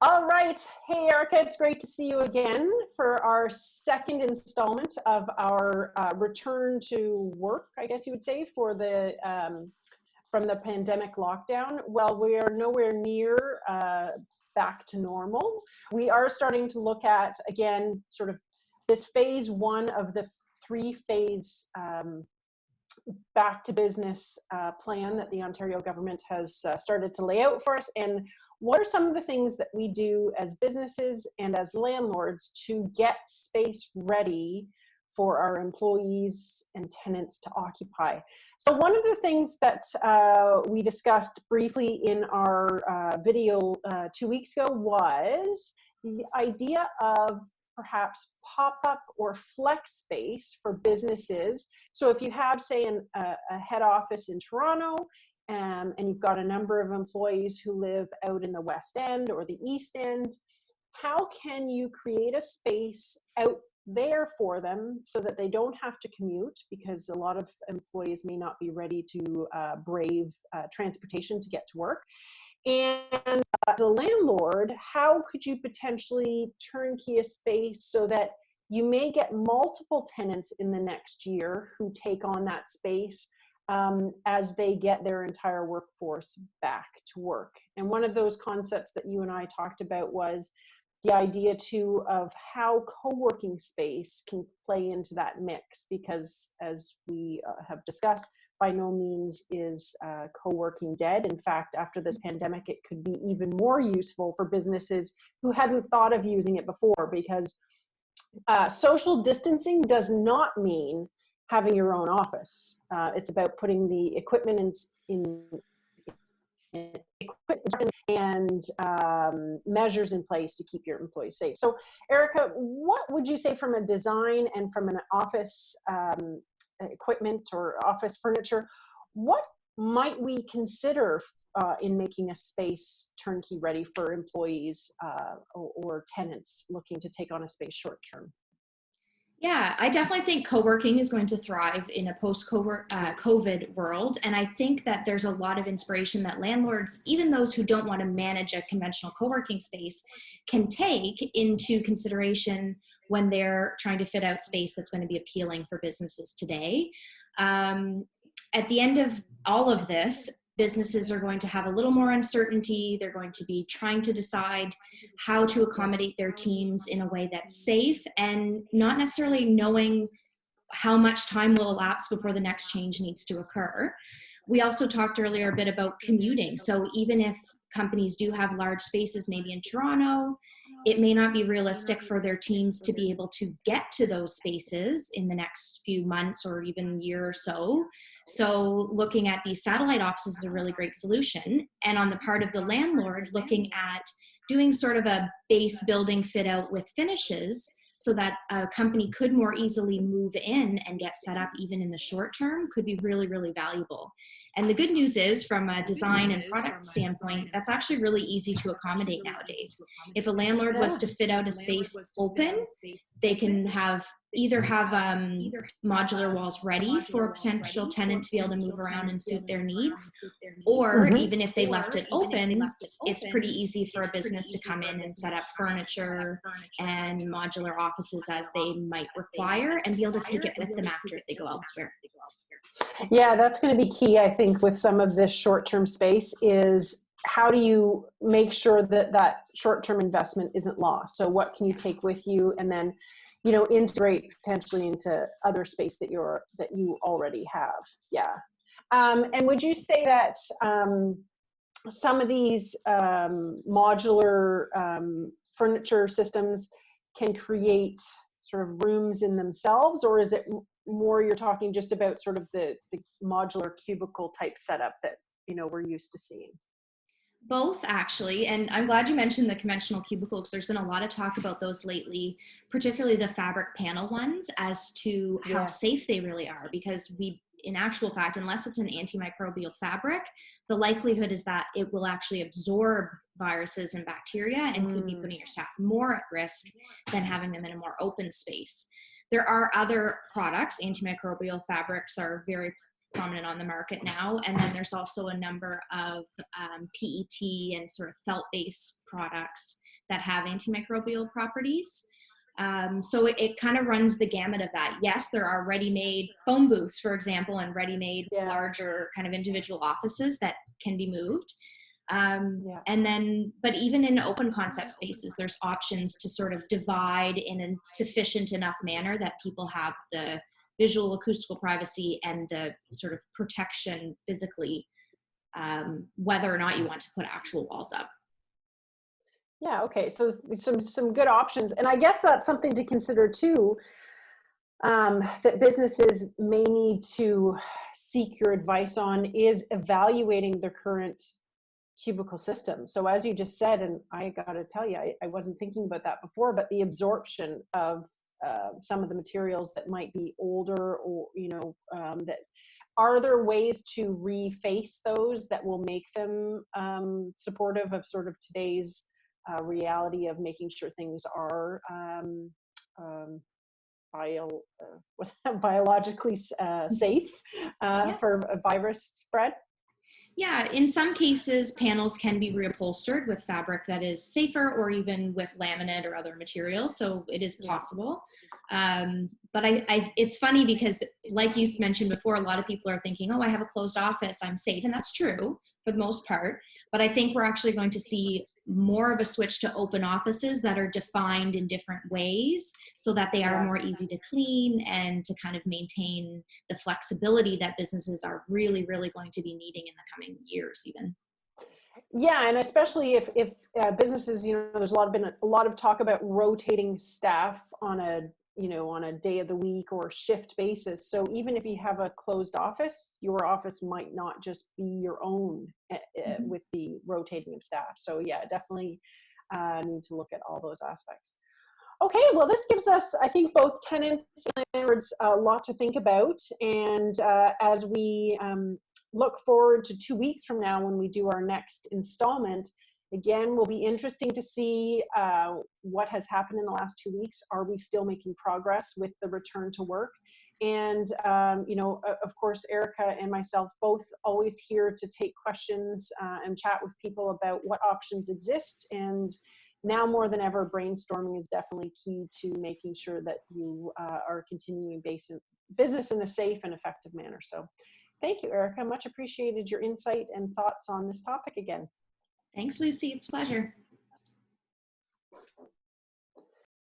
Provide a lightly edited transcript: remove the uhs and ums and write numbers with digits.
All right. Hey, Erica, it's great to see you again for our second installment of our return to work, I guess you would say, for the from the pandemic lockdown. Well, we are nowhere near back to normal. We are starting to look at, again, sort of this phase one of the three-phase back to business plan that the Ontario government has started to lay out for us. And what are some of the things that we do as businesses and as landlords to get space ready for our employees and tenants to occupy? So one of the things that we discussed briefly in our video 2 weeks ago was the idea of perhaps pop-up or flex space for businesses. So if you have, say, a head office in Toronto, and you've got a number of employees who live out in the West End or the East End, how can you create a space out there for them so that they don't have to commute, because a lot of employees may not be ready to brave transportation to get to work. And as a landlord, how could you potentially turnkey a space so that you may get multiple tenants in the next year who take on that space as they get their entire workforce back to work? And one of those concepts that you and I talked about was the idea too of how co-working space can play into that mix, because as we have discussed, by no means is co-working dead. In fact, after this pandemic, it could be even more useful for businesses who hadn't thought of using it before, because social distancing does not mean having your own office. It's about putting the equipment in equipment and measures in place to keep your employees safe. So Erica, what would you say from a design and from an office equipment or office furniture, what might we consider in making a space turnkey ready for employees or tenants looking to take on a space short term? Yeah, I definitely think co-working is going to thrive in a post-COVID world. And I think that there's a lot of inspiration that landlords, even those who don't want to manage a conventional co-working space, can take into consideration when they're trying to fit out space that's going to be appealing for businesses today. At the end of all of this, businesses are going to have a little more uncertainty. They're going to be trying to decide how to accommodate their teams in a way that's safe, and not necessarily knowing how much time will elapse before the next change needs to occur. We also talked earlier a bit about commuting. So even if companies do have large spaces, maybe in Toronto, it may not be realistic for their teams to be able to get to those spaces in the next few months or even year or so. So looking at these satellite offices is a really great solution. And on the part of the landlord, looking at doing sort of a base building fit out with finishes so that a company could more easily move in and get set up even in the short term could be really, really valuable. And the good news is, from a design and product standpoint, that's actually really easy to accommodate nowadays. If a landlord was to fit out a space open, they can either have modular walls ready for a potential tenant to be able to move around and suit their needs, or even if they left it open, it's pretty easy for a business to come in and set up furniture and modular offices as they might require and be able to take it with them after if they go elsewhere. Yeah, that's going to be key, I think, with some of this short-term space, is how do you make sure that that short-term investment isn't lost? So what can you take with you, and then, you know, integrate potentially into other space that you already have? Yeah. And would you say that some of these modular furniture systems can create sort of rooms in themselves, or is it more you're talking just about sort of the modular cubicle type setup that, you know, we're used to seeing? Both, actually. And I'm glad you mentioned the conventional cubicle, because there's been a lot of talk about those lately, particularly the fabric panel ones, as to how safe they really are. Because in actual fact, unless it's an antimicrobial fabric, the likelihood is that it will actually absorb viruses and bacteria and could be putting your staff more at risk than having them in a more open space. There are other products. Antimicrobial fabrics are very prominent on the market now. And then there's also a number of PET and sort of felt-based products that have antimicrobial properties. So it kind of runs the gamut of that. Yes, there are ready-made phone booths, for example, and ready-made larger kind of individual offices that can be moved. And then, but even in open concept spaces, there's options to sort of divide in a sufficient enough manner that people have the visual acoustical privacy and the sort of protection physically, whether or not you want to put actual walls up. Yeah, okay, so some good options. And I guess that's something to consider too, that businesses may need to seek your advice on, is evaluating their current cubicle system. So as you just said, and I gotta tell you, I wasn't thinking about that before, but the absorption of some of the materials that might be older, or, you know, that, are there ways to reface those that will make them supportive of sort of today's reality of making sure things are biologically safe for a virus spread? Yeah, in some cases, panels can be reupholstered with fabric that is safer, or even with laminate or other materials. So it is possible. But it's funny because, like you mentioned before, a lot of people are thinking, oh, I have a closed office, I'm safe. And that's true for the most part. But I think we're actually going to see more of a switch to open offices that are defined in different ways, so that they are more easy to clean and to kind of maintain the flexibility that businesses are really, really going to be needing in the coming years even. Yeah, and especially if businesses, you know, there's been a lot of talk about rotating staff on a, you know, on a day of the week or shift basis. So even if you have a closed office, your office might not just be your own with the rotating of staff. So yeah, definitely need to look at all those aspects. Okay, well, this gives us, I think, both tenants and landlords a lot to think about. And as we look forward to 2 weeks from now when we do our next installment, again, will be interesting to see what has happened in the last 2 weeks. Are we still making progress with the return to work? And, you know, of course, Erica and myself both always here to take questions and chat with people about what options exist. And now more than ever, brainstorming is definitely key to making sure that you are continuing business in a safe and effective manner. So thank you, Erica. Much appreciated your insight and thoughts on this topic again. Thanks, Lucy. It's a pleasure.